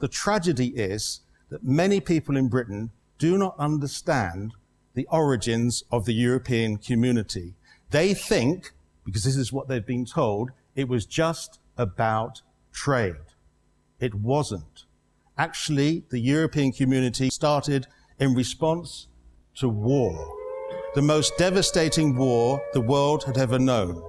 The tragedy is that many people in Britain do not understand the origins of the European community. They think, because this is what they've been told, it was just about trade. It wasn't. Actually, the European community started in response to war, the most devastating war the world had ever known.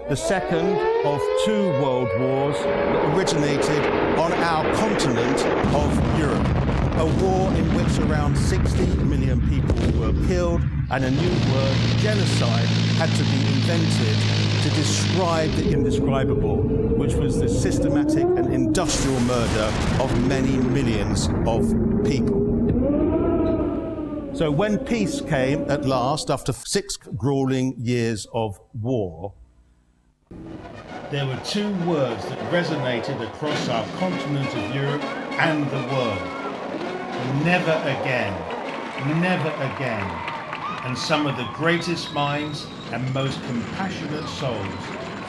The second of two world wars that originated on our continent of Europe. A war in which around 60 million people were killed, and a new word, genocide, had to be invented to describe the indescribable, which was the systematic and industrial murder of many millions of people. So when peace came at last, after 6 grueling years of war, there were two words that resonated across our continent of Europe and the world. Never again, never again. And some of the greatest minds and most compassionate souls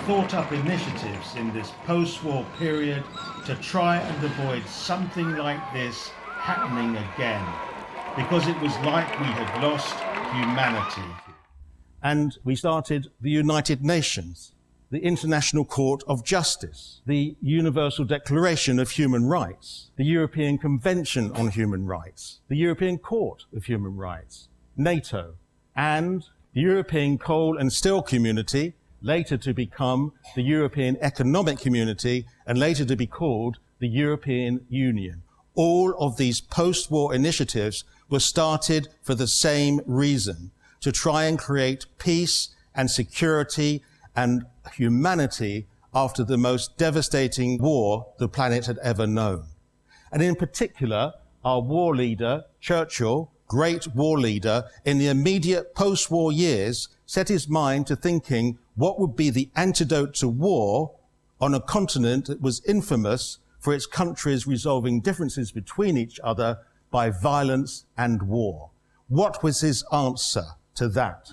thought up initiatives in this post-war period to try and avoid something like this happening again, because it was like we had lost humanity. And we started the United Nations, the International Court of Justice, the Universal Declaration of Human Rights, the European Convention on Human Rights, the European Court of Human Rights, NATO, and the European Coal and Steel Community, later to become the European Economic Community, and later to be called the European Union. All of these post-war initiatives were started for the same reason, to try and create peace and security and humanity after the most devastating war the planet had ever known. And in particular, our war leader, Churchill, great war leader, in the immediate post-war years, set his mind to thinking what would be the antidote to war on a continent that was infamous for its countries resolving differences between each other by violence and war. What was his answer to that?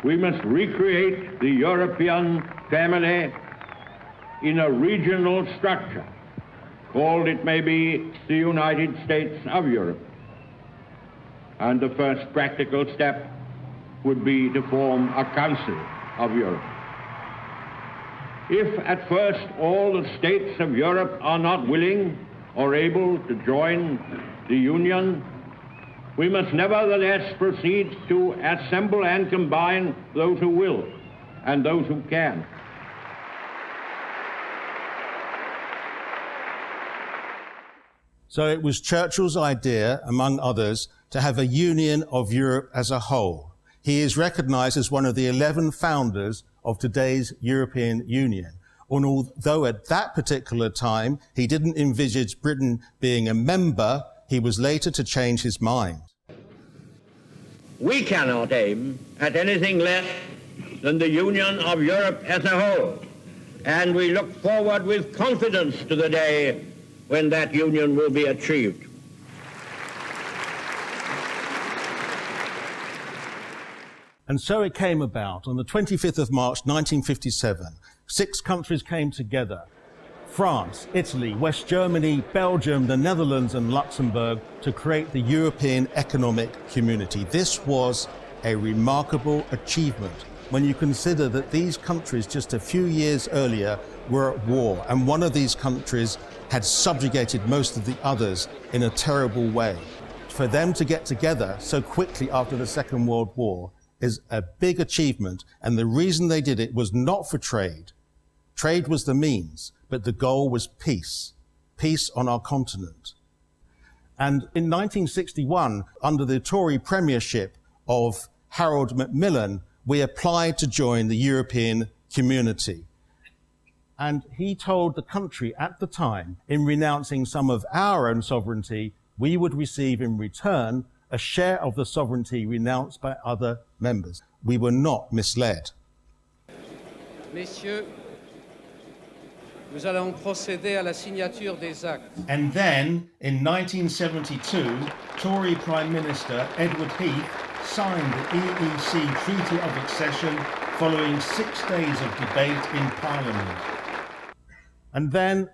We must recreate the European family in a regional structure, called, it may be, the United States of Europe. And the first practical step would be to form a Council of Europe. If at first all the states of Europe are not willing or able to join the Union, we must nevertheless proceed to assemble and combine those who will and those who can. So it was Churchill's idea, among others, to have a union of Europe as a whole. He is recognized as one of the 11 founders of today's European Union. And although at that particular time he didn't envisage Britain being a member, he was later to change his mind. We cannot aim at anything less than the union of Europe as a whole, and we look forward with confidence to the day when that union will be achieved. And so it came about. On the 25th of March 1957, 6 countries came together: France, Italy, West Germany, Belgium, the Netherlands and Luxembourg, to create the European Economic Community. This was a remarkable achievement when you consider that these countries just a few years earlier were at war, and one of these countries had subjugated most of the others in a terrible way. For them to get together so quickly after the Second World War is a big achievement, and the reason they did it was not for trade. Trade was the means, but the goal was peace, peace on our continent. And in 1961, under the Tory premiership of Harold Macmillan, we applied to join the European Community. And he told the country at the time, in renouncing some of our own sovereignty, we would receive in return a share of the sovereignty renounced by other members. We were not misled. Messieurs, nous allons procéder à la signature des actes. And then, in 1972, Tory Prime Minister Edward Heath signed the EEC Treaty of Accession following 6 days of debate in Parliament. And then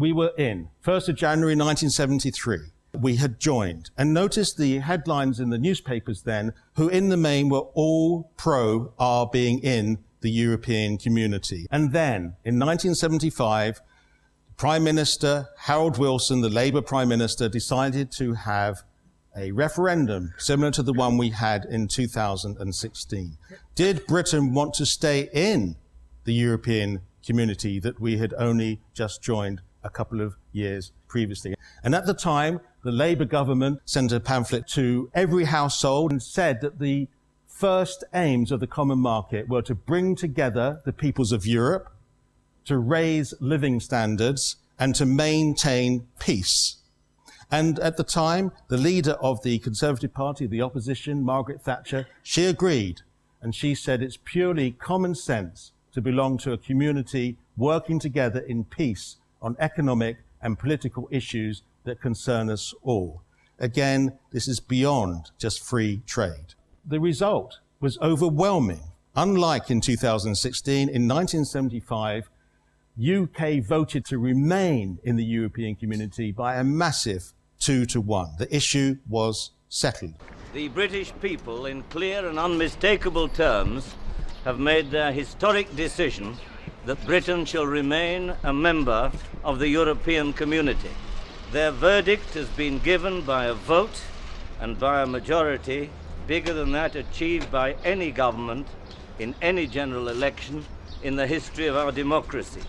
we were in, 1st of January 1973. We had joined, and noticed the headlines in the newspapers then, who in the main were all pro our being in the European community. And then, in 1975, Prime Minister Harold Wilson, the Labour Prime Minister, decided to have a referendum similar to the one we had in 2016. Did Britain want to stay in the European community that we had only just joined a couple of years previously? And at the time, the Labour government sent a pamphlet to every household and said that the first aims of the common market were to bring together the peoples of Europe, to raise living standards, and to maintain peace. And at the time, the leader of the Conservative Party, the opposition, Margaret Thatcher, she agreed. And she said it's purely common sense to belong to a community working together in peace on economic and political issues that concern us all. Again, this is beyond just free trade. The result was overwhelming. Unlike in 2016, in 1975, UK voted to remain in the European community by a massive 2-1. The issue was settled. The British people, in clear and unmistakable terms, have made their historic decision that Britain shall remain a member of the European community. Their verdict has been given by a vote and by a majority bigger than that achieved by any government in any general election in the history of our democracy.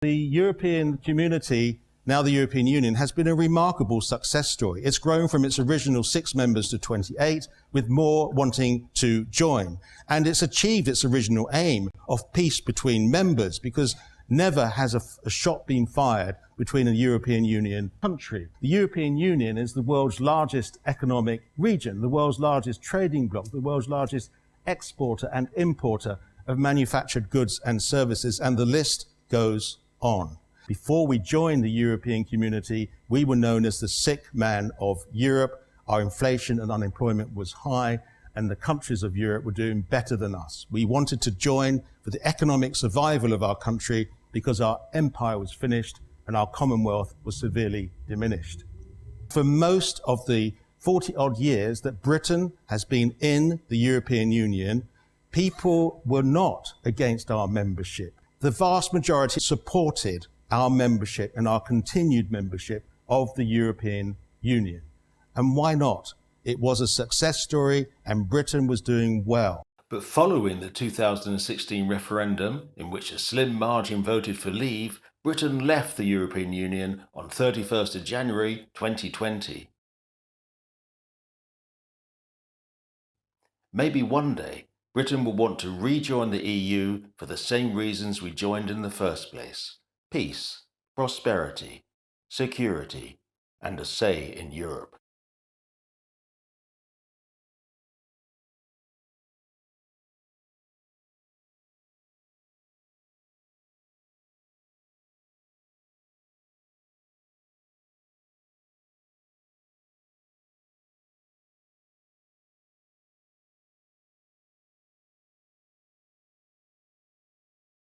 The European community, now the European Union, has been a remarkable success story. It's grown from its original 6 members to 28, with more wanting to join. And it's achieved its original aim of peace between members, because never has a shot been fired between a European Union country. The European Union is the world's largest economic region, the world's largest trading bloc, the world's largest exporter and importer of manufactured goods and services, and the list goes on. Before we joined the European community, we were known as the sick man of Europe. Our inflation and unemployment was high, and the countries of Europe were doing better than us. We wanted to join for the economic survival of our country because our empire was finished and our commonwealth was severely diminished. For most of the 40-odd years that Britain has been in the European Union, people were not against our membership. The vast majority supported our membership and our continued membership of the European Union. And why not? It was a success story and Britain was doing well. But following the 2016 referendum, in which a slim margin voted for leave, Britain left the European Union on 31st of January 2020. Maybe one day, Britain will want to rejoin the EU for the same reasons we joined in the first place: peace, prosperity, security, and a say in Europe.